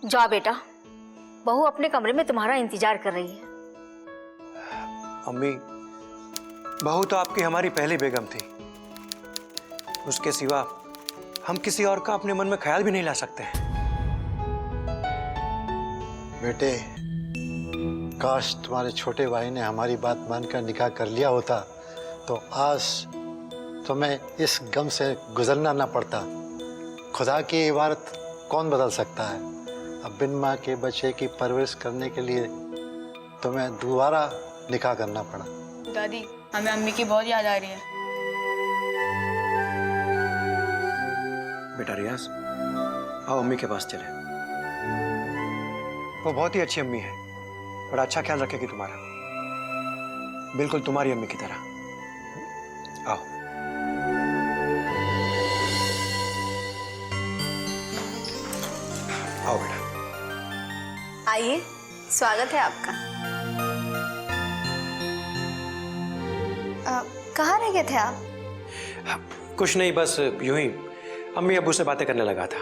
जाओ बेटा, बहू अपने कमरे में तुम्हारा इंतजार कर रही है। अम्मी, बहू तो आपकी हमारी पहली बेगम थी। उसके सिवा हम किसी और का अपने मन में ख्याल भी नहीं ला सकते हैं। बेटे, काश तुम्हारे छोटे भाई ने हमारी बात मानकर निकाह कर लिया होता तो आज तुम्हें इस गम से गुजरना ना पड़ता। खुदा की इबारत कौन बदल सकता है? अब बिन माँ के बच्चे की परवरिश करने के लिए तुम्हें दोबारा निकाह करना पड़ा। दादी, हमें अम्मी की बहुत याद आ रही है। बेटा रियाज, आओ अम्मी के पास चले। वो बहुत ही अच्छी अम्मी है, बड़ा अच्छा ख्याल रखेगी तुम्हारा, बिल्कुल तुम्हारी अम्मी की तरह। आओ। आओ बेटा। आइए, स्वागत है आपका। कहाँ रह गए थे आप? कुछ नहीं, बस यूं ही अम्मी अब्बू से बातें करने लगा था।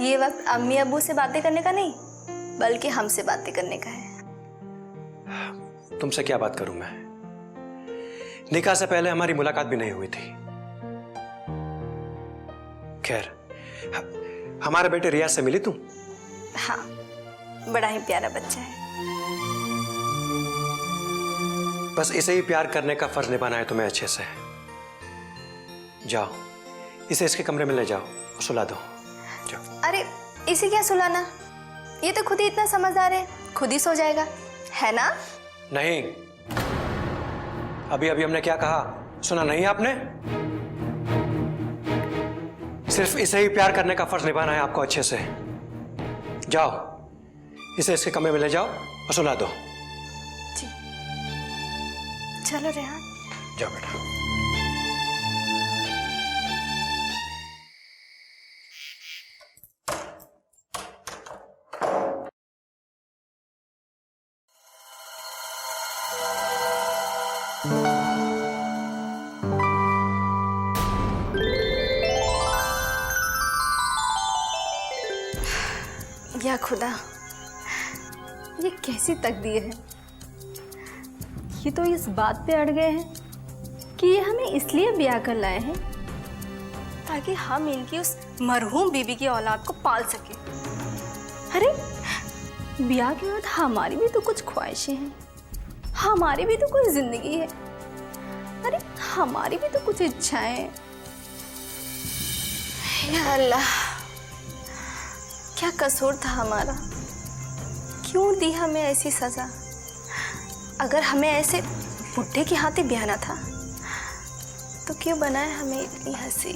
ये वक्त अम्मी अब्बू से बातें करने का नहीं, बल्कि हमसे बातें करने का है। तुमसे क्या बात करूं मैं? निकाह से पहले हमारी मुलाकात भी नहीं हुई थी। खैर, हमारे बेटे रियाज से मिली तुम? हाँ, बड़ा ही प्यारा बच्चा है। बस इसे ही प्यार करने का फर्ज निभाना है तुम्हें अच्छे से। जाओ, इसे इसके कमरे में ले जाओ और सुला दो। जाओ। अरे इसे क्या सुलाना, ये तो खुद ही इतना समझदार है, खुद ही सो जाएगा, है ना? नहीं, अभी अभी हमने क्या कहा सुना नहीं आपने? सिर्फ इसे ही प्यार करने का फर्ज निभाना है आपको अच्छे से। जाओ, इसे इसके कमरे में ले जाओ और सुला दो। जी, चलो रेहान। जाओ बेटा। या खुदा, ये कैसी तकदीर है। ये तो इस बात पे अड़ गए हैं कि ये हमें इसलिए ब्याह कर लाए हैं ताकि हम इनकी उस मरहूम बीबी की औलाद को पाल सके। अरे ब्याह के बाद हमारी भी तो कुछ ख्वाहिशें हैं, हमारी भी तो कोई जिंदगी है, अरे हमारी भी तो कुछ इच्छाएं हैं। या अल्लाह, क्या कसूर था हमारा? क्यों दी हमें ऐसी सजा? अगर हमें ऐसे बुढ़े के हाथ ही ब्याहना था तो क्यों बनाया हमें इतनी हंसी,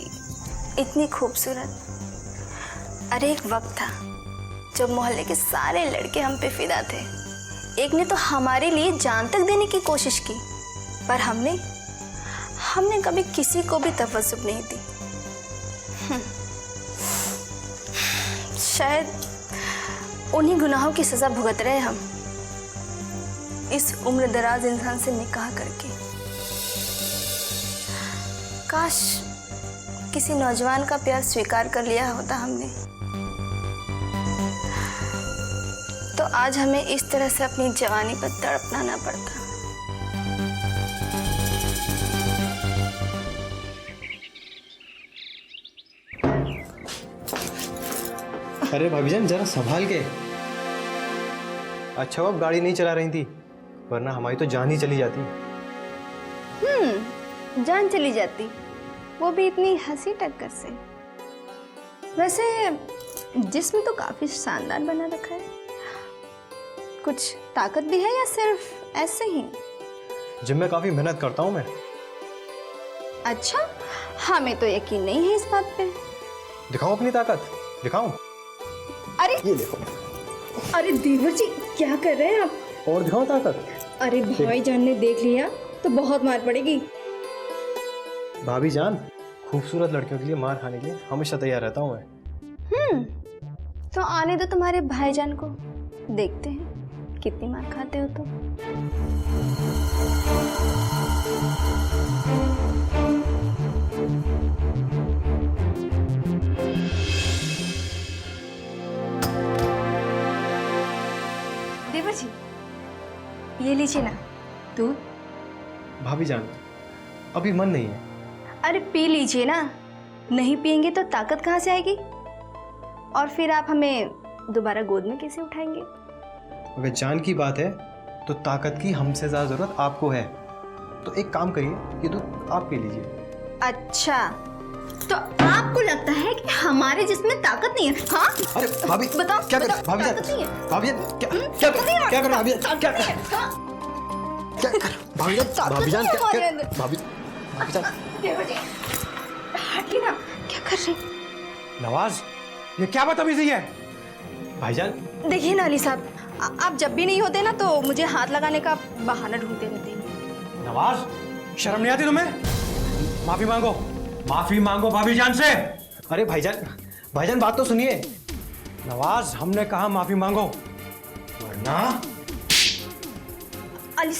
इतनी खूबसूरत? अरे एक वक्त था जब मोहल्ले के सारे लड़के हम पे फिदा थे। एक ने तो हमारे लिए जान तक देने की कोशिश की, पर हमने कभी किसी को भी तवज्जुह नहीं दी। शायद उन्हीं गुनाहों की सजा भुगत रहे हम इस उम्र दराज इंसान से निकाह करके। काश किसी नौजवान का प्यार स्वीकार कर लिया होता हमने, तो आज हमें इस तरह से अपनी जवानी पर तड़पना ना पड़ता। अरे भाभीजान, जरा संभाल के। अच्छा अब गाड़ी नहीं चला रही थी, वरना हमारी तो जान ही चली जाती। जान चली जाती, वो भी इतनी हंसी टक्कर से। वैसे जिस्म तो काफी शानदार बना रखा है, कुछ ताकत भी है या सिर्फ ऐसे ही? जिम में काफी मेहनत करता हूँ मैं। अच्छा, हमें तो यकीन नहीं है इस बात पे। दिखाऊं अपनी ताकत? दिखाऊं? अरे ये देखो। अरे देवर जी, क्या कर रहे हैं आप? और दिखाऊं ताकत? अरे भाईजान ने देख लिया तो बहुत मार पड़ेगी। भाभीजान, खूबसूरत लड़कियों के लिए मार खाने के लिए हमेशा तैयार रहता हूँ मैं। तो आने दो तुम्हारे भाईजान को, देखते हैं कितनी मार खाते हो तुम। ले लीजिए ना दूध। भाभी जान, अभी मन नहीं है। अरे पी लीजिए ना, नहीं पियेंगे तो ताकत कहाँ से आएगी? और फिर आप हमें दोबारा गोद में कैसे उठाएंगे? अगर जान की बात है तो ताकत की हमसे ज़्यादा ज़रूरत आपको है। तो एक काम करिए, ये दूध आप पी लीजिए। अच्छा, तो आपको लगता है कि हमारे जिसमें ताकत नहीं है? हाँ? अरे भाभी बताओ, क्या कर बताओ, भाभी जान, ताकत नहीं है। भाभी जान क्या कर भाभी जान, क्या कर भाभी जान, भाभी जान भाभी जान। हटिए ना, क्या कर रहे? नवाज, ये क्या बदतमीजी है? भाईजान देखिए ना अली साहब, आप जब भी नहीं होते ना तो मुझे हाथ लगाने का बहाना ढूंढते रहते हैं। नवाज, शर्म नहीं आती तुम्हें? माफी मांगो, माफी मांगो भाभी जान से। अरे भाईजान बात तो सुनिए। नवाज, हमने कहा माफी मांगो, वरना अली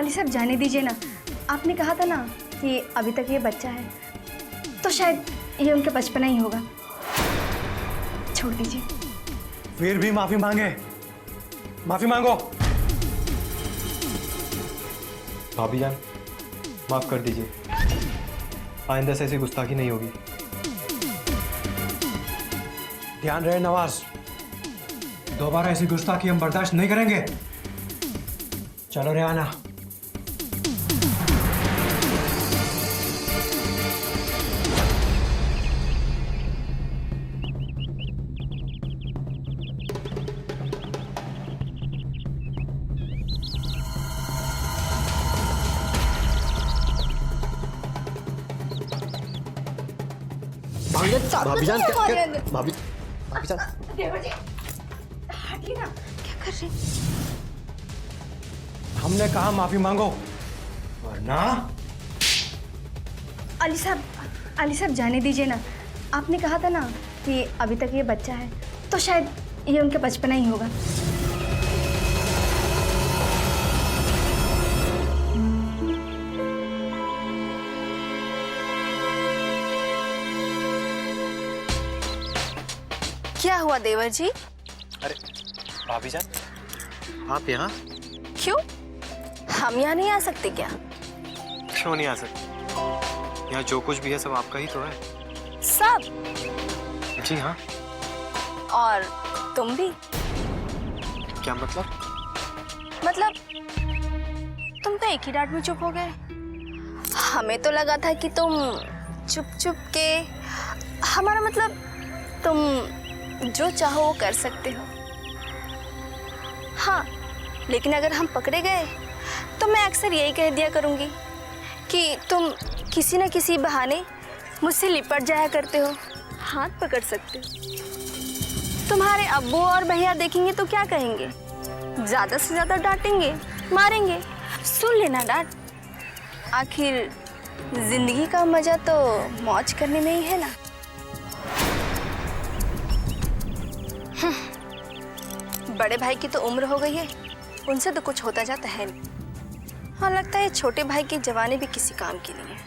साहब जाने दीजिए ना। आपने कहा था ना कि अभी तक ये बच्चा है, तो शायद ये उनका बचपना ही होगा। छोड़ दीजिए। फिर भी माफी मांगे, माफी मांगो। भाभी जान माफ कर दीजिए, आइंदा से ऐसी गुस्ताखी नहीं होगी। ध्यान रहे नवाज, दोबारा ऐसी गुस्ताखी हम बर्दाश्त नहीं करेंगे। चलो रेहाना। भाभी जान भाभी जान हटिए ना, क्या कर रहे हैं? हमने कहा माफी मांगो, वरना अली साहब जाने दीजिए ना। आपने कहा था ना कि अभी तक ये बच्चा है, तो शायद ये उनका बचपना ही होगा। क्या हुआ देवर जी? अरे भाभी जान, आप यहाँ क्यों? हम यहाँ नहीं आ सकते क्या? क्यों नहीं आ सकते? यहाँ जो कुछ भी है सब आपका ही तो है। सब? जी हाँ। और तुम भी? क्या मतलब? मतलब तुम तो एक ही डांट में चुप हो गए। हमें तो लगा था कि तुम चुप चुप के, हमारा मतलब तुम जो चाहो वो कर सकते हो। हाँ, लेकिन अगर हम पकड़े गए तो मैं अक्सर यही कह दिया करूँगी कि तुम किसी न किसी बहाने मुझसे लिपट जाया करते हो, हाथ पकड़ सकते हो। तुम्हारे अब्बू और भैया देखेंगे तो क्या कहेंगे? ज़्यादा से ज़्यादा डांटेंगे, मारेंगे। सुन लेना डांट, आखिर जिंदगी का मज़ा तो मौज करने में ही है ना। बड़े भाई की तो उम्र हो गई है, उनसे तो कुछ होता जाता है नहीं। हाँ, लगता है छोटे भाई की जवानी भी किसी काम की नहीं है।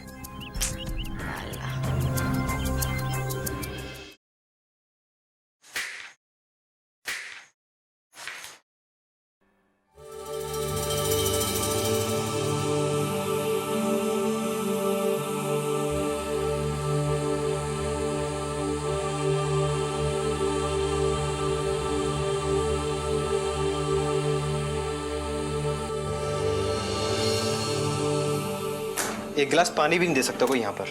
एक गिलास पानी भी नहीं दे सकता कोई यहाँ पर?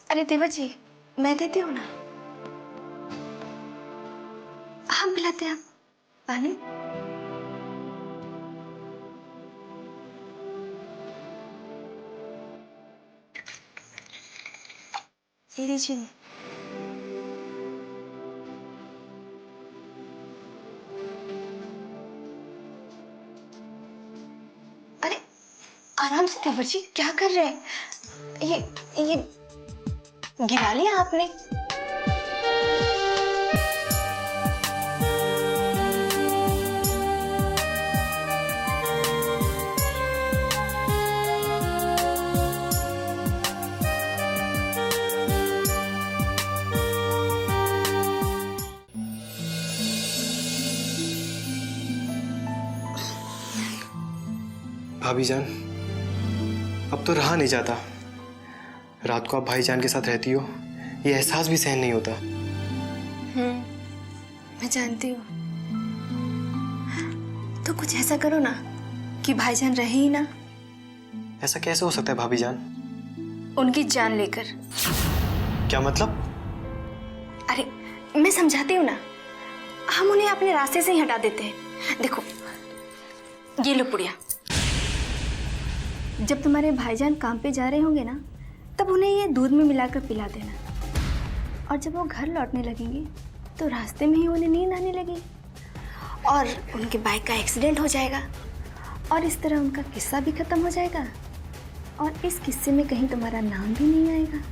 अरे देवर जी, मैं देती हूँ ना। हम पिलाते हैं, पानी। ये लीजिए। अरे आराम से देवर जी, क्या कर रहे हैं? ये गिरा लिया आपने। भाभी जान, अब तो रहा नहीं जाता। रात को आप भाईजान के साथ रहती हो, ये एहसास भी सहन नहीं होता। मैं जानती हूँ। तो कुछ ऐसा करो ना कि भाईजान रहे ही ना। ऐसा कैसे हो सकता है भाभी जान? उनकी जान लेकर। क्या मतलब? अरे मैं समझाती हूँ ना, हम उन्हें अपने रास्ते से ही हटा देते हैं। देखो ये लो पुड़िया, जब तुम्हारे भाईजान काम पे जा रहे होंगे ना, तब उन्हें ये दूध में मिलाकर पिला देना, और जब वो घर लौटने लगेंगे तो रास्ते में ही उन्हें नींद आने लगेगी और उनके बाइक का एक्सीडेंट हो जाएगा, और इस तरह उनका किस्सा भी खत्म हो जाएगा, और इस किस्से में कहीं तुम्हारा नाम भी नहीं आएगा।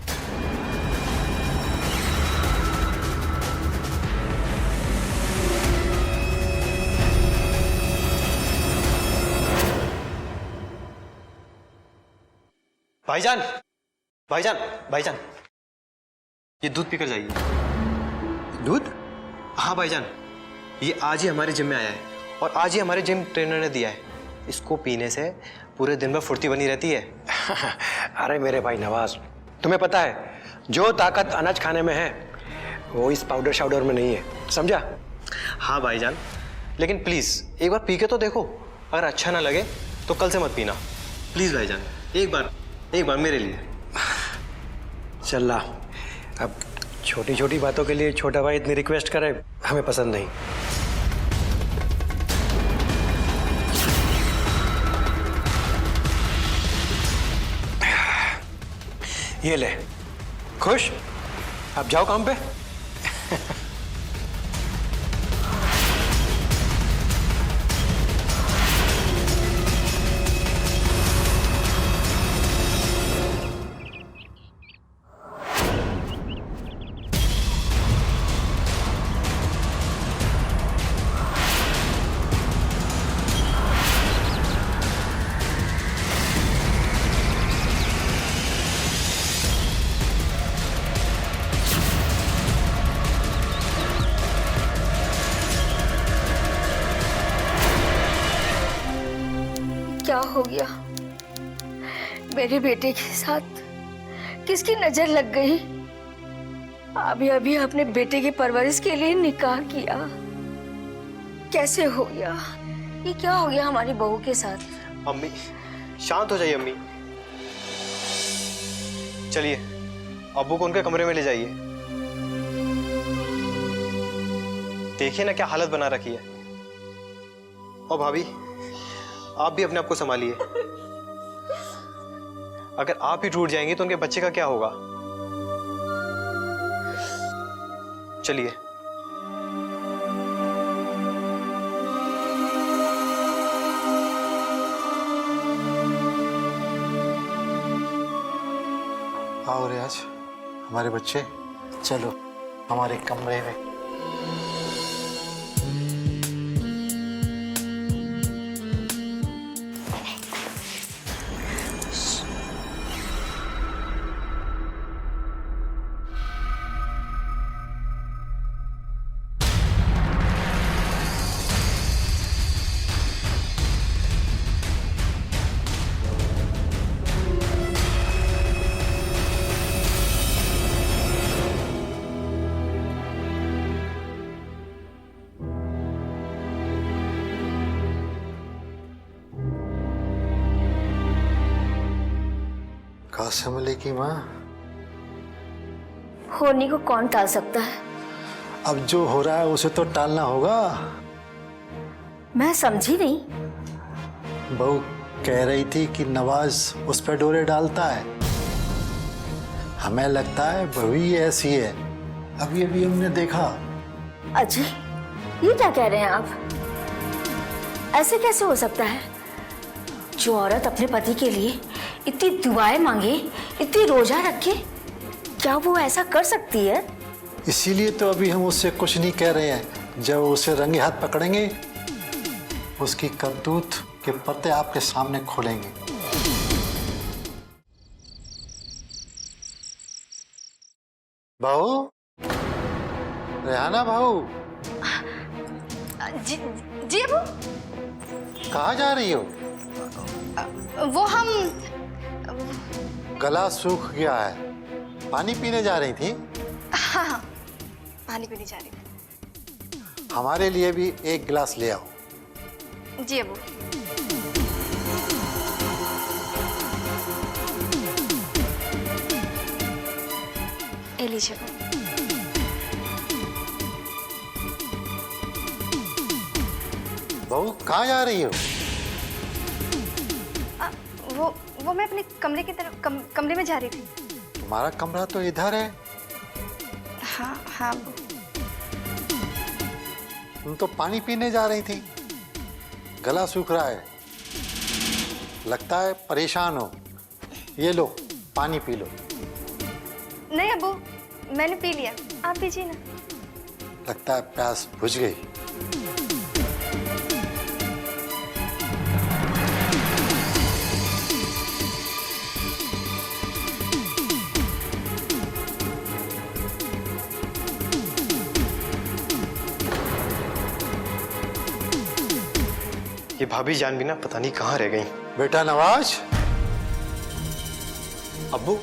भाईजान, भाईजान, भाईजान, ये दूध पीकर जाइए। दूध? हाँ भाईजान, ये आज ही हमारे जिम में आया है और आज ही हमारे जिम ट्रेनर ने दिया है। इसको पीने से पूरे दिन में फुर्ती बनी रहती है। अरे मेरे भाई नवाज, तुम्हें पता है जो ताकत अनाज खाने में है वो इस पाउडर शाउडर में नहीं है, समझा? हाँ भाईजान, लेकिन प्लीज एक बार पी के तो देखो। अगर अच्छा ना लगे तो कल से मत पीना, प्लीज भाईजान। एक बार मेरे लिए। चल ला, अब छोटी छोटी बातों के लिए छोटा भाई इतनी रिक्वेस्ट करे, हमें पसंद नहीं। ये ले, खुश? अब जाओ काम पे। क्या हो गया? मेरे बेटे के साथ किसकी नजर लग गई? अभी अभी अपने बेटे की परवरिश के लिए निकाह किया, कैसे हो गया? ये क्या हो गया हमारी बहू के साथ? अम्मी शांत हो जाइए। अम्मी चलिए, अब्बू को उनके कमरे में ले जाइए। देखिए ना क्या हालत बना रखी है। और भाभी, आप भी अपने आप को संभालिए। अगर आप ही टूट जाएंगे तो उनके बच्चे का क्या होगा? चलिए। आओ रियाज, हमारे बच्चे, चलो हमारे कमरे में। कासिम अली की माँ, होने को कौन टाल सकता है? अब जो हो रहा है उसे तो टालना होगा। मैं समझी नहीं। बहू कह रही थी कि नवाज उस पर डोरे डालता है। हमें लगता है बहू ही ऐसी है। अभी अभी हमने देखा। अजी, ये क्या कह रहे हैं आप? ऐसे कैसे हो सकता है? जो औरत अपने पति के लिए इतनी दुआएं मांगे, इतनी रोजा रखे, क्या वो ऐसा कर सकती है? इसीलिए तो अभी हम उससे कुछ नहीं कह रहे हैं। जब उसे रंगे हाथ पकड़ेंगे, उसकी करतूत के पत्ते आपके सामने खोलेंगे। बहू, रेहाना बहू, जी जी अबू। कहाँ जा रही हो? वो हम गला सूख गया है, पानी पीने जा रही थी? हाँ हाँ पानी पीने जा रही थी। हमारे लिए भी एक गिलास ले आओ। जी अबू। ये लीजिए अबू। बहू कहाँ जा रही हो? वो मैं अपने कमरे की तरफ कमरे में जा रही थी। तुम्हारा कमरा तो इधर है। हाँ हाँ अबू। तुम तो पानी पीने जा रही थी, गला सूख रहा है, लगता है परेशान हो। ये लो पानी पी लो। नहीं अबू मैंने पी लिया, आप पीजिए ना। लगता है प्यास बुझ गई। ये भाभी जान भी ना पता नहीं कहाँ रह गई। बेटा नवाज, अब्बू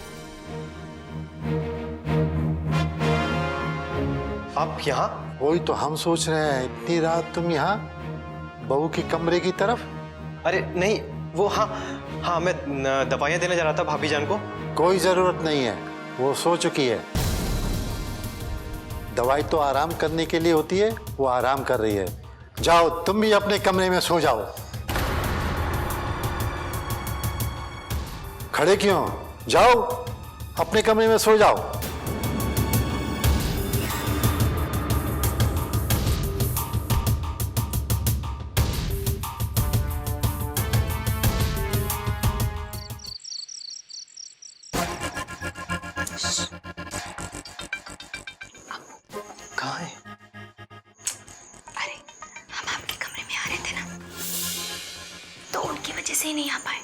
आप यहाँ? वही तो हम सोच रहे हैं, इतनी रात तुम यहाँ बहू की कमरे की तरफ। अरे नहीं वो हाँ मैं दवाइयाँ देने जा रहा था भाभी जान को। कोई जरूरत नहीं है, वो सो चुकी है। दवाई तो आराम करने के लिए होती है, वो आराम कर रही है। जाओ तुम भी अपने कमरे में सो जाओ। खड़े क्यों? जाओ अपने कमरे में सो जाओ। कहाँ है? अरे हम आपके कमरे में आ रहे थे ना, तो उनकी वजह से ही नहीं आ पाए।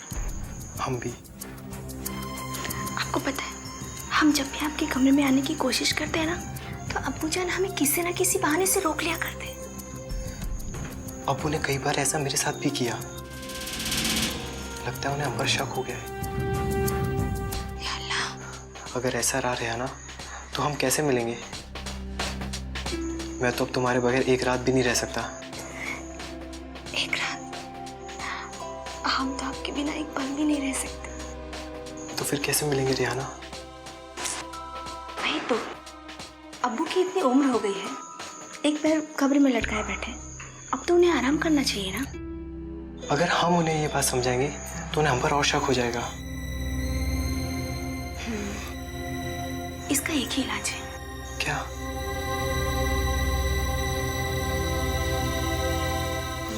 हम भी। आपको पता है हम जब भी आपके कमरे में आने की कोशिश करते हैं ना, तो अब्बू जान हमें किसी ना किसी बहाने से रोक लिया करते हैं। अब्बू ने कई बार ऐसा मेरे साथ भी किया। लगता है उन्हें हम पर शक हो गया है। या अल्लाह। अगर ऐसा रहा रहा ना तो हम कैसे मिलेंगे? मैं तो अब तुम्हारे बगैर एक रात भी नहीं रह सकता। एक रात? हम तो आपके बिना एक पल भी नहीं रह सकते। तो फिर कैसे मिलेंगे रिहाना? वही तो, अब्बू की इतनी उम्र हो गई है, एक पैर कब्र में लटकाए बैठे, अब तो उन्हें आराम करना चाहिए ना। अगर हम उन्हें ये बात समझाएंगे तो उन्हें हम पर और शक हो जाएगा। इसका एक ही इलाज है। क्या?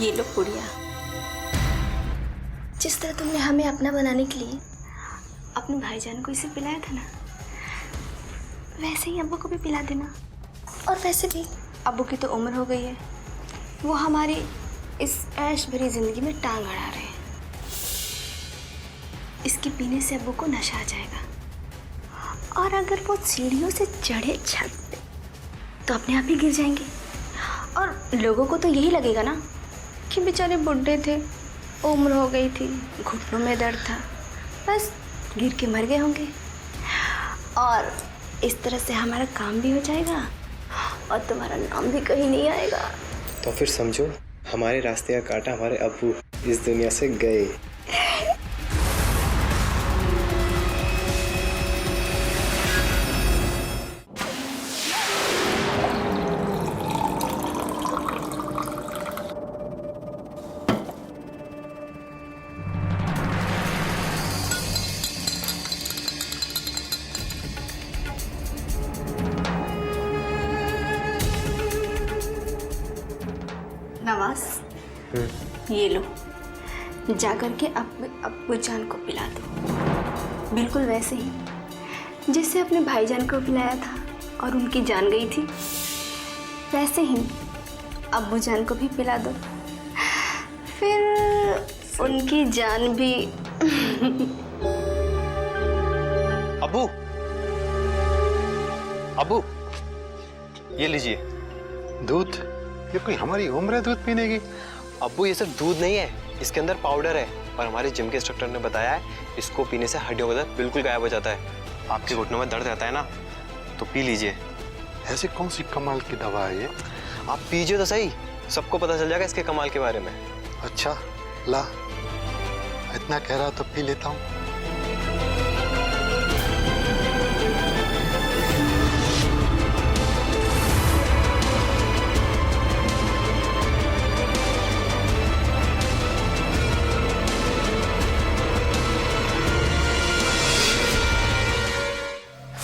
ये लो पुड़िया। जिस तरह तुमने हमें अपना बनाने के लिए अपने भाईजान को इसे पिलाया था ना, वैसे ही अब्बू को भी पिला देना। और वैसे भी अब्बू की तो उम्र हो गई है, वो हमारी इस ऐश भरी जिंदगी में टांग अड़ा रहे हैं। इसके पीने से अब्बू को नशा आ जाएगा, और अगर वो सीढ़ियों से चढ़े छत पे तो अपने आप ही गिर जाएंगे। और लोगों को तो यही लगेगा ना कि बेचारे बुढ़े थे, उम्र हो गई थी, घुटनों में दर्द था, बस गिर के मर गए होंगे। और इस तरह से हमारा काम भी हो जाएगा और तुम्हारा नाम भी कहीं नहीं आएगा। तो फिर समझो हमारे रास्ते का कांटा हमारे अब्बू इस दुनिया से गए। नवाज, ये लो, जाकर के अब्बू जान को पिला दो, बिल्कुल वैसे ही जिससे अपने भाईजान को पिलाया था और उनकी जान गई थी, वैसे ही अब्बू जान को भी पिला दो, फिर उनकी जान भी। अब्बू, अब्बू, ये लीजिए दूध? ये कोई हमारी उम्र है दूध पीने की? अब्बू, ये सिर्फ दूध नहीं है, इसके अंदर पाउडर है और हमारे जिम के इंस्ट्रक्टर ने बताया है इसको पीने से हड्डियों का दर्द बिल्कुल गायब हो जाता है। आपके घुटनों में दर्द रहता है ना, तो पी लीजिए। ऐसी कौन सी कमाल की दवा है ये? आप पीजिए तो सही, सबको पता चल जाएगा इसके कमाल के बारे में। अच्छा ला, इतना कह रहा तो पी लेता हूँ।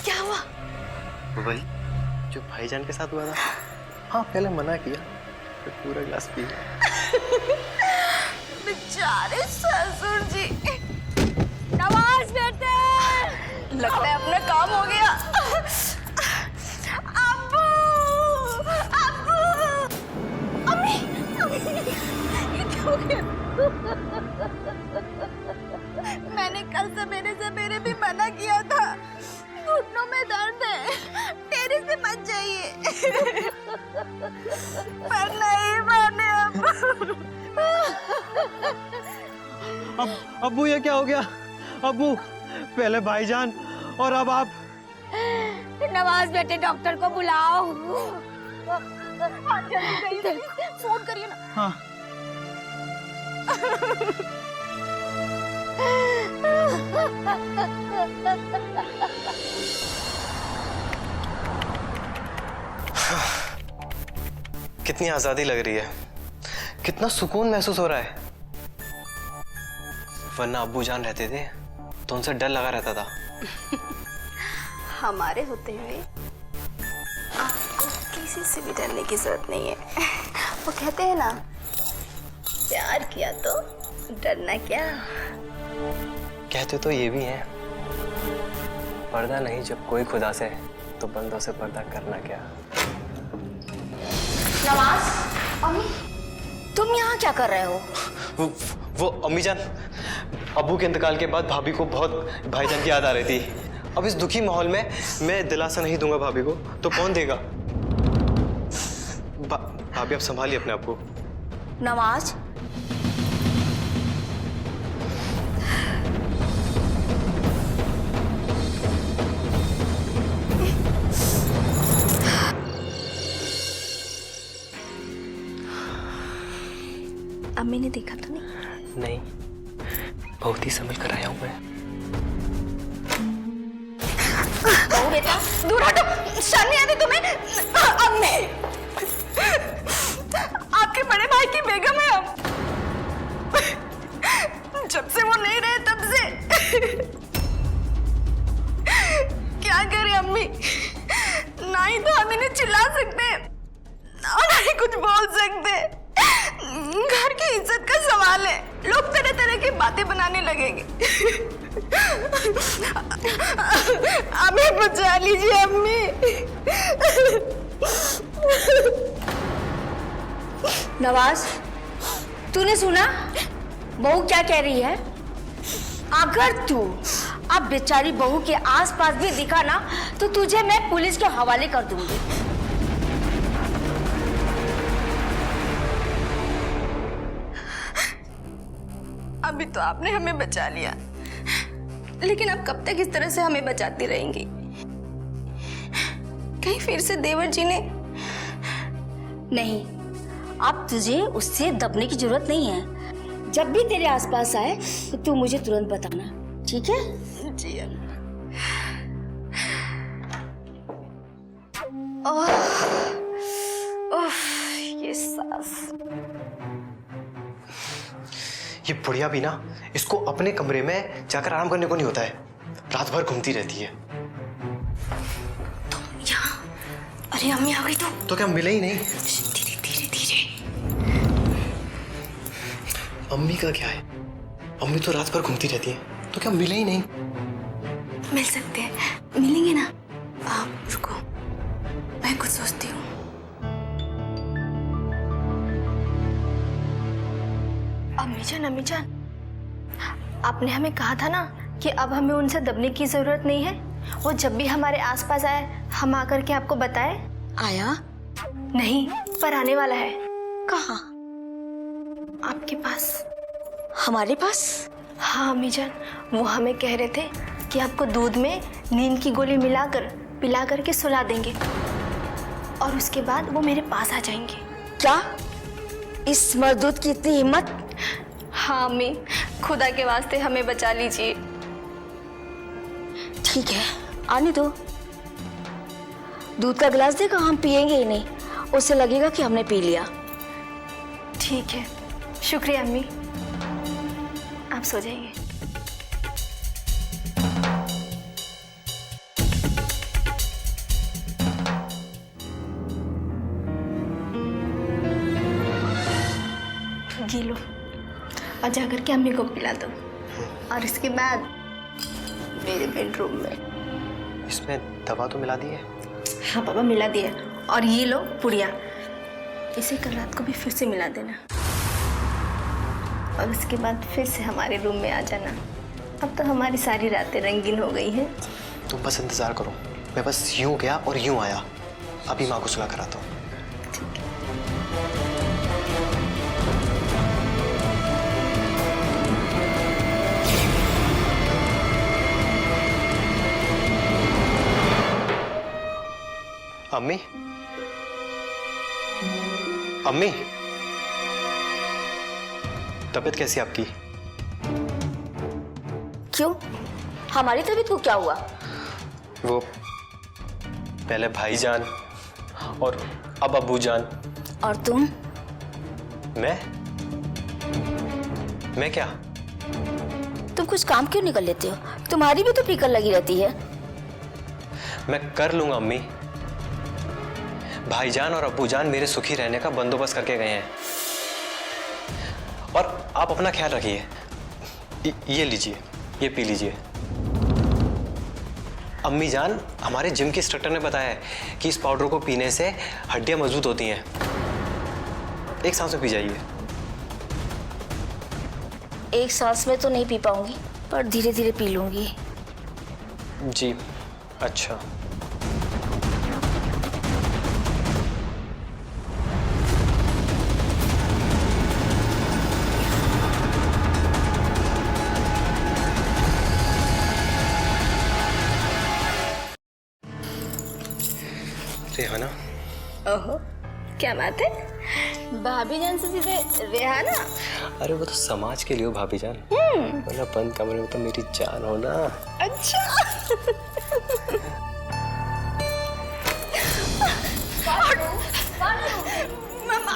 क्या हुआ? वही जो भाईजान के साथ हुआ था। हाँ, पहले मना किया, फिर पूरा गिलास पी गया। बेचारे ससुर जी। नवाज बेटे, लगता है अपना काम हो गया। अब्बू, अब्बू, अम्मी, ये क्या हो गया? मैंने कल सवेरे भी मना किया था, घुटनों में दर्द है, टेरेस पे मत जाइए। पर नहीं माने अब्बू ये क्या हो गया? अब्बू, पहले भाईजान और अब आप। नवाज बेटे, डॉक्टर को बुलाओ। जल्दी जाइए, फोन करिए ना। हाँ। कितनी आजादी लग रही है, कितना सुकून महसूस हो रहा है। वरना अब्बू जान रहते थे तो उनसे डर लगा रहता था। हमारे होते हुए आपको किसी से भी डरने की जरूरत नहीं है। वो कहते हैं ना, प्यार किया तो डरना क्या। कहते तो ये भी हैं, पर्दा नहीं जब कोई खुदा से, तो बंदों से पर्दा करना क्या। नवाज, अम्मी, तुम यहाँ क्या कर रहे हो? वो अम्मी जान, अब्बू के इंतकाल के बाद भाभी को बहुत भाईजान की याद आ रही थी। अब इस दुखी माहौल में मैं दिलासा नहीं दूंगा भाभी को तो कौन देगा। भाभी आप संभालिए अपने आप को। नवाज, अम्मी ने देखा तो नहीं? नहीं, बहुत ही संभल कर आया हूं मैं। बहू बेटा, दूर हटो, शर्म नहीं आती तुम्हें? अम्मी, आपके बड़े भाई की बेगम है हम। जब से वो नहीं रहे तब से क्या करे अम्मी? ना ही तो हम इन्हें चिल्ला सकते और ना ही कुछ बोल सकते। घर की इज्जत का सवाल है, लोग तरह तरह की बातें बनाने लगेंगे। अम्मी बचा लीजिए अम्मी। नवाज, तूने सुना बहू क्या कह रही है? अगर तू अब बेचारी बहू के आसपास भी दिखा ना तो तुझे मैं पुलिस के हवाले कर दूंगी। अभी तो आपने हमें बचा लिया, लेकिन अब कब तक इस तरह से हमें बचाती रहेंगी? कहीं फिर से देवर जी ने? नहीं, अब तुझे उससे दबने की जरूरत नहीं है। जब भी तेरे आसपास आए तो तू मुझे तुरंत बताना, ठीक है? जी ये सास। ये बुढ़िया भी ना, इसको अपने कमरे में जाकर आराम करने को नहीं होता है, रात भर घूमती रहती है। यहाँ? अरे अम्मी आ गई तो क्या मिले ही नहीं? धीरे धीरे धीरे। अम्मी का क्या है, अम्मी तो रात भर घूमती रहती है, तो क्या मिले ही नहीं? मिल सकते हैं, मिलेंगे ना। आप रुको, मैं कुछ सोचती हूँ। अम्मी जान, आपने हमें कहा था ना कि अब हमें उनसे दबने की जरूरत नहीं है। वो जब भी हमारे आसपास आए हम आकर के आपको बताए। आया? नहीं, पर आने वाला है। कहाँ? आपके पास। हमारे पास? हाँ अम्मी जान, वो हमें कह रहे थे कि आपको दूध में नींद की गोली मिलाकर पिला करके सुला देंगे और उसके बाद वो मेरे पास आ जाएंगे। क्या? इस मर्दूद की इतनी हिम्मत? हाँ अम्मी, खुदा के वास्ते हमें बचा लीजिए। ठीक है, आने दो। दूध का गिलास देगा, हम पिएंगे ही नहीं, उससे लगेगा कि हमने पी लिया। ठीक है, शुक्रिया अम्मी, आप सो जाइए। गी लो और जा करके अम्मी को पिला दो और इसके बाद मेरे बेडरूम में। इसमें दवा तो मिला दी है? हाँ पापा, मिला दिया। और ये लो पुड़िया, इसे कल रात को भी फिर से मिला देना और उसके बाद फिर से हमारे रूम में आ जाना। अब तो हमारी सारी रातें रंगीन हो गई हैं। तुम बस इंतजार करो, मैं बस यूं गया और यूं आया। अभी माँ को सुला कराता हूँ। अम्मी, अम्मी, तबीयत कैसी है आपकी? क्यों? हमारी तबीयत को क्या हुआ? वो पहले भाईजान और अब अब्बूजान। और तुम? मैं क्या? तुम कुछ काम क्यों निकल लेते हो? तुम्हारी भी तो फिक्र लगी रहती है। मैं कर लूंगा अम्मी। भाईजान और अब्बूजान मेरे सुखी रहने का बंदोबस्त करके गए हैं और आप अपना ख्याल रखिए। ये लीजिए, ये पी लीजिए। अम्मी जान, हमारे जिम के इंस्ट्रक्टर ने बताया है कि इस पाउडर को पीने से हड्डियां मजबूत होती हैं। एक सांस में पी जाइए। एक सांस में तो नहीं पी पाऊंगी, पर धीरे धीरे पी लूंगी। जी, अच्छा। रेहाना। ओहो, क्या बात है? भाभी जान से सीधे रेहाना? अरे वो तो समाज के लिए हो भाभी जान, वरना बंद कमरे में तो मेरी जान हो ना। अच्छा।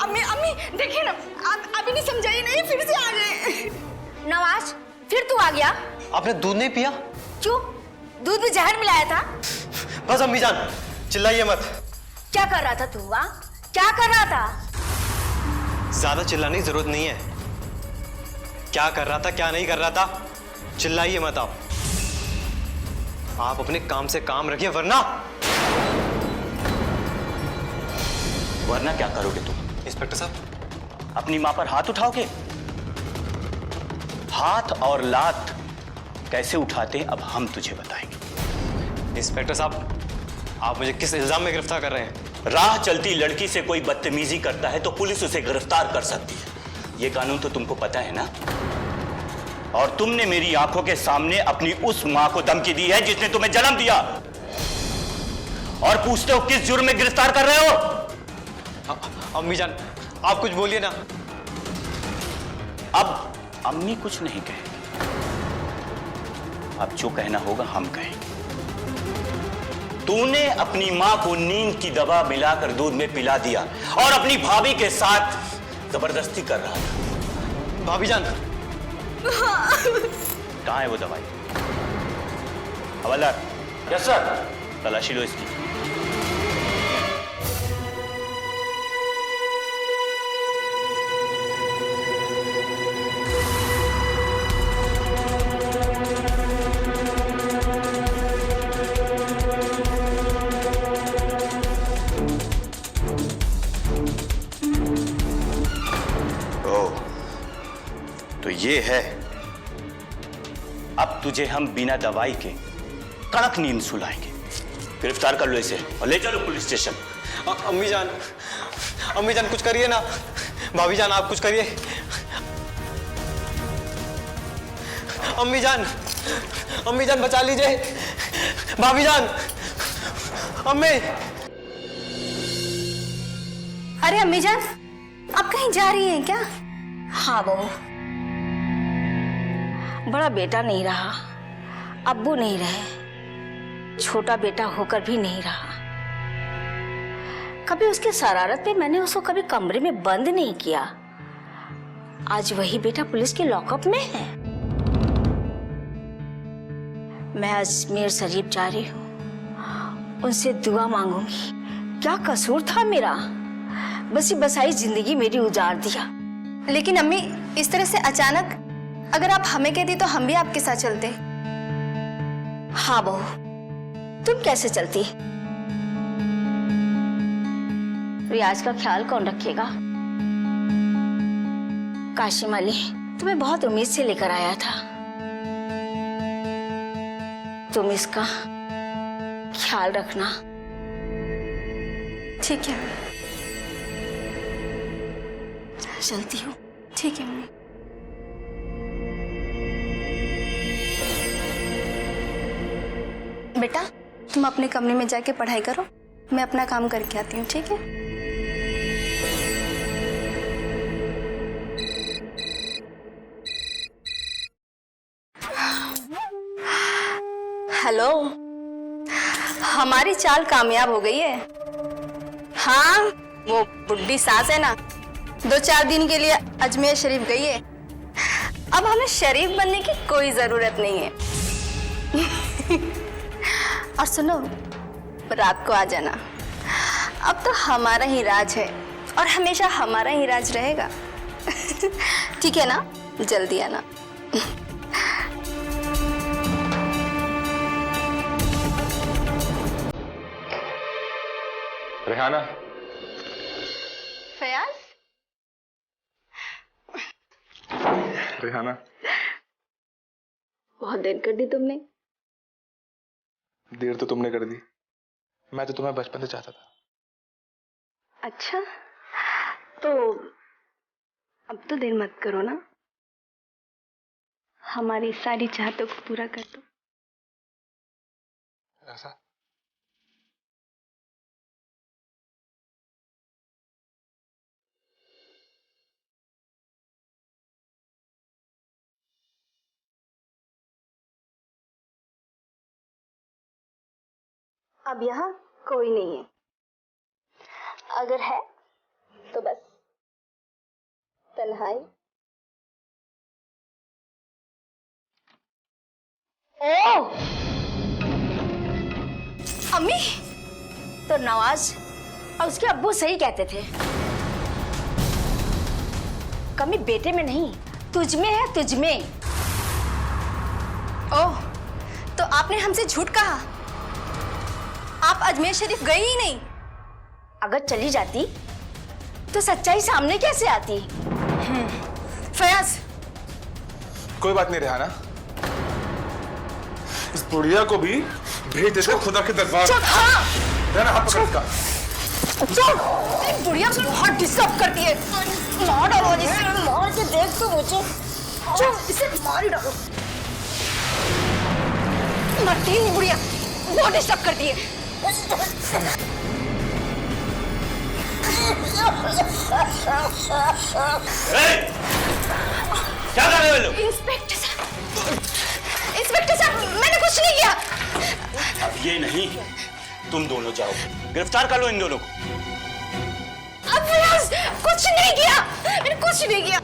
अम्मी अम्मी देखिए ना, आप अभी नहीं समझाई नहीं, फिर से आ गए। नवाज, फिर तू आ गया? आपने दूध नहीं पिया? क्यों? दूध में जहर मिलाया था? बस अम्मी जान, चिल्लाइए मत। क्या कर रहा था तू? वहाँ क्या कर रहा था? ज्यादा चिल्लाने की जरूरत नहीं है। क्या कर रहा था, क्या नहीं कर रहा था, चिल्लाइए मत आप। आप अपने काम से काम रखिए, वरना क्या करोगे तुम? इंस्पेक्टर साहब, अपनी मां पर हाथ उठाओगे? हाथ और लात कैसे उठाते अब हम तुझे बताएंगे। इंस्पेक्टर साहब, आप मुझे किस इल्जाम में गिरफ्तार कर रहे हैं? राह चलती लड़की से कोई बदतमीजी करता है तो पुलिस उसे गिरफ्तार कर सकती है। ये कानून तो तुमको पता है ना? और तुमने मेरी आंखों के सामने अपनी उस मां को धमकी दी है जिसने तुम्हें जन्म दिया, और पूछते हो किस जुर्म में गिरफ्तार कर रहे हो? अम्मी जान, आप कुछ बोलिए ना। अब अम्मी कुछ नहीं कहेगी, अब जो कहना होगा हम कहेंगे। तूने अपनी मां को नींद की दवा मिलाकर दूध में पिला दिया और अपनी भाभी के साथ जबरदस्ती कर रहा था। भाभी जान, कहां है वो दवाई? हवलदार। Yes sir. तलाशी लो इसकी। तो ये है, अब तुझे हम बिना दवाई के कड़क नींद सुलाएंगे। गिरफ्तार कर लो इसे और ले चलो पुलिस स्टेशन। अम्मी जान कुछ करिए ना। भाभी जान, आप कुछ करिए। अम्मी जान बचा लीजिए। भाभी जान, अम्मी। अरे अम्मी जान, आप कहीं जा रही हैं क्या? हाँ बहू, बड़ा बेटा नहीं रहा, अब्बू नहीं रहे, छोटा बेटा होकर भी नहीं रहा। कभी उसके शरारत पे मैंने उसको कभी कमरे में बंद नहीं किया। आज वही बेटा पुलिस के लॉकअप में है। मैं अजमेर शरीफ जा रही हूँ, उनसे दुआ मांगूंगी। क्या कसूर था मेरा? बसी बसाई जिंदगी मेरी उजाड़ दिया। लेकिन अम्मी, इस तरह से अचानक अगर आप हमें कहती तो हम भी आपके साथ चलते। हाँ बहू, तुम कैसे चलती? रियाज का ख्याल कौन रखेगा? काशिम अली तुम्हें बहुत उम्मीद से लेकर आया था, तुम इसका ख्याल रखना। ठीक है, चलती हूँ। ठीक है अम्मी। बेटा, तुम अपने कमरे में जाके पढ़ाई करो, मैं अपना काम करके आती हूँ, ठीक है? हेलो, हमारी चाल कामयाब हो गई है। हाँ, वो बुड्ढी सास है ना, 2-4 दिन के लिए अजमेर शरीफ गई है। अब हमें शरीफ बनने की कोई जरूरत नहीं है। और सुनो, रात को आ जाना। अब तो हमारा ही राज है और हमेशा हमारा ही राज रहेगा। ठीक है ना? जल्दी आना। रेहाना। फयाज? रेहाना, बहुत देर कर दी तुमने। देर तो तुमने कर दी, मैं तो तुम्हें बचपन से चाहता था। अच्छा, तो अब तो देर मत करो ना, हमारी सारी चाहतों को पूरा कर दो। ऐसा? अब यहाँ कोई नहीं है, अगर है तो बस तन्हाई। ओ अम्मी, तो नवाज और उसके अब्बू सही कहते थे, कमी बेटे में नहीं तुझ में है, तुझ में। ओह, तो आपने हमसे झूठ कहा? आप अजमेर शरीफ गई ही नहीं। अगर चली जाती तो सच्चाई सामने कैसे आती? फयाज, कोई बात नहीं रेहाना, इस बुढ़िया को भी भेज देते खुदा के दरबार। हाँ, रेहाना, हाथ पकड़ इसका। बुढ़िया बहुत डिस्टर्ब करती है। मार डालो इसे, मार के देख तो मुझे। इसे मार ही डालो। मरती नहीं बुढ़िया, बहुत डिस्टर्ब करती है। क्या कर रहे हो लोग? इंस्पेक्टर साहब, मैंने कुछ नहीं किया। अब ये नहीं, तुम दोनों जाओ, गिरफ्तार कर लो इन दोनों को। अब फयाज, कुछ नहीं किया, मैंने कुछ नहीं किया।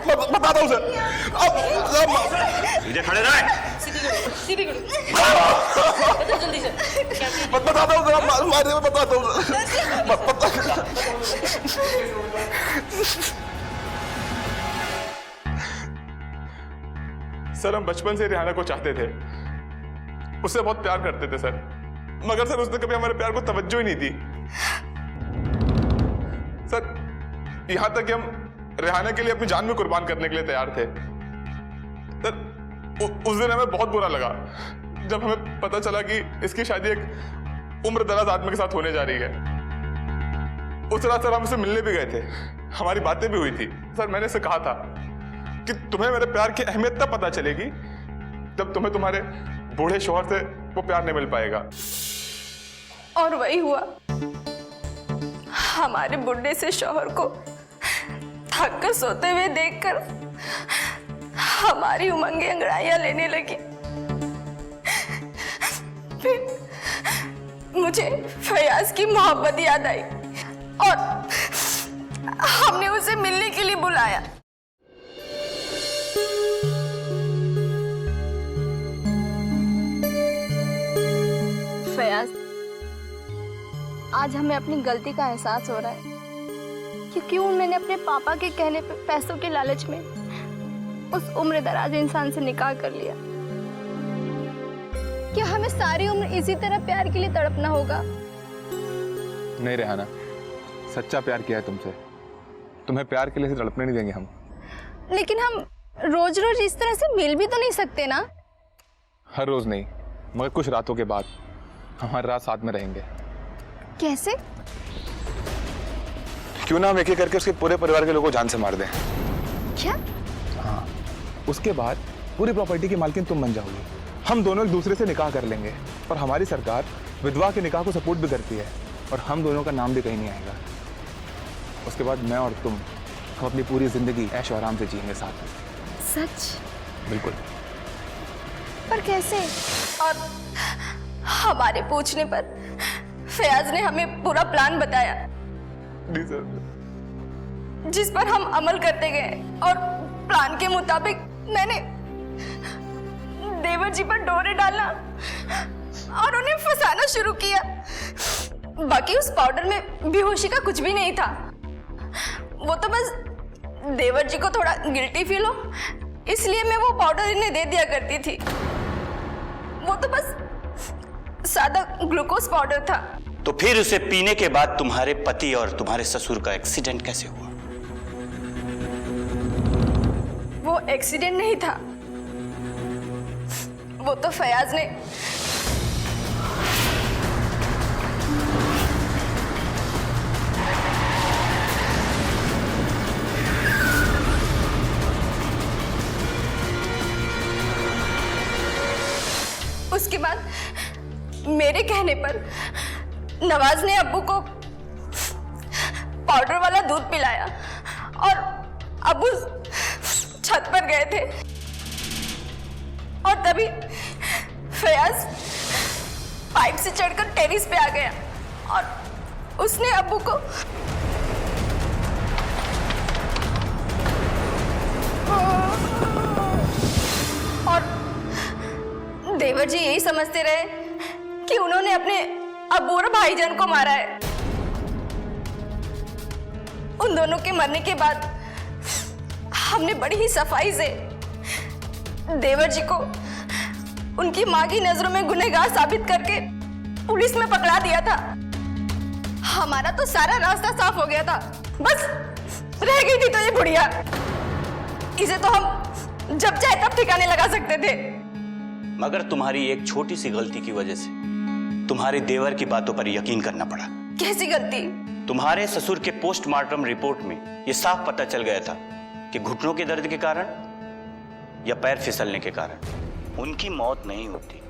बताता हूँ सर। सीधे खड़े रहे। बताता हूँ सर, मारे में बताता हूँ सर। सर, हम बचपन से रेहाना को चाहते थे, उससे बहुत प्यार करते थे सर, मगर सर उसने कभी हमारे प्यार को तवज्जो ही नहीं दी। सर, यहां तक कि हम रेहाना के लिए अपनी जान में कुर्बान करने के लिए तैयार थे। सर, उस दिन हमें बहुत बुरा लगा जब हमें पता चला कि इसकी शादी एक उम्र दराज आदमी के साथ होने जा रही है। उस रात सर हम उससे मिलने भी गए थे, हमारी बातें भी हुई थी। सर मैंने इसे कहा था कि तुम्हें मेरे प्यार की अहमियत तब पता चलेगी जब तुम्हें तुम्हारे बूढ़े शौहर से वो प्यार नहीं मिल पाएगा। और वही हुआ। हमारे बुढ़े से शौहर को थक कर सोते हुए देखकर हमारी उमंगें अंगड़ाइयां लेने लगी। फिर मुझे फयाज की मोहब्बत याद आई और हमने उसे मिलने के लिए बुलाया। फयाज, आज हमें अपनी गलती का एहसास हो रहा है कि क्यों मैंने अपने पापा के कहने पे पैसों के लालच में उस उम्र दराज इंसान से निकाह कर लिया। क्या हमें सारी उम्र इसी तरह प्यार के लिए तड़पना होगा? नहीं रेहाना, सच्चा प्यार किया है तुमसे, तुम्हें प्यार के लिए तड़पने नहीं देंगे हम। लेकिन हम रोज रोज इस तरह से मिल भी तो नहीं सकते ना। हर रोज नहीं, मगर कुछ रातों के बाद हम हर रात साथ में रहेंगे। कैसे? क्यों ना हम एक एक करके उसके पूरे परिवार के लोगों को जान से मार दें। क्या? हाँ, उसके बाद पूरी प्रॉपर्टी की मालकिन तुम बन जाओगी। हम दोनों एक दूसरे से निकाह कर लेंगे और हमारी सरकार विधवा के निकाह को सपोर्ट भी करती है और हम दोनों का नाम भी कहीं नहीं आएगा। उसके बाद मैं और तुम हम अपनी पूरी जिंदगी ऐश और आराम से जिएंगे साथ में। सच? बिल्कुल। पर कैसे? और हमारे पूछने पर फयाज ने हमें पूरा प्लान बताया जिस पर हम अमल करते गए और प्लान के मुताबिक मैंने देवर जी पर डोरे डालना और उन्हें फंसाना शुरू किया। बाकी उस पाउडर में बेहोशी का कुछ भी नहीं था। वो तो बस देवर जी को थोड़ा गिल्टी फील हो इसलिए मैं वो पाउडर इन्हें दे दिया करती थी। वो तो बस सादा ग्लूकोज पाउडर था। तो फिर उसे पीने के बाद तुम्हारे पति और तुम्हारे ससुर का एक्सीडेंट कैसे हुआ? वो एक्सीडेंट नहीं था, वो तो फयाज ने उसके बाद मेरे कहने पर नवाज ने अब्बू को पाउडर वाला दूध पिलाया और अब्बू छत पर गए थे और तभी फयाज पाइप से चढ़कर टेरिस पे आ गया और उसने अब्बू को और देवर जी यही समझते रहे कि उन्होंने अपने अब्बू और भाईजान को मारा है। उन दोनों के मरने के बाद हमने बड़ी ही सफाई से देवर जी को उनकी मां की नजरों में गुनहगार साबित करके पुलिस में पकड़ा दिया था। हमारा तो सारा रास्ता साफ हो गया था, बस रह गई थी तो ये बुढ़िया। इसे तो हम जब चाहे तब ठिकाने लगा सकते थे। मगर तुम्हारी एक छोटी सी गलती की वजह से तुम्हारे देवर की बातों पर यकीन करना पड़ा। कैसी गलती? तुम्हारे ससुर के पोस्टमार्टम रिपोर्ट में यह साफ पता चल गया था कि घुटनों के दर्द के कारण या पैर फिसलने के कारण उनकी मौत नहीं होती।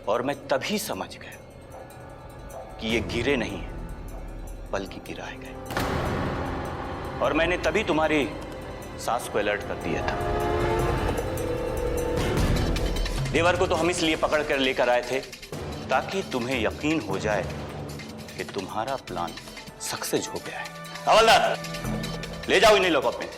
और मैं तभी समझ गया कि ये गिरे नहीं बल्कि गिराए गए। और मैंने तभी तुम्हारी सास को अलर्ट कर दिया था। देवर को तो हम इसलिए पकड़ कर लेकर आए थे ताकि तुम्हें यकीन हो जाए कि तुम्हारा प्लान सक्सेस हो गया है। हवलदार, ले जाओ इन्हीं लोगों पे।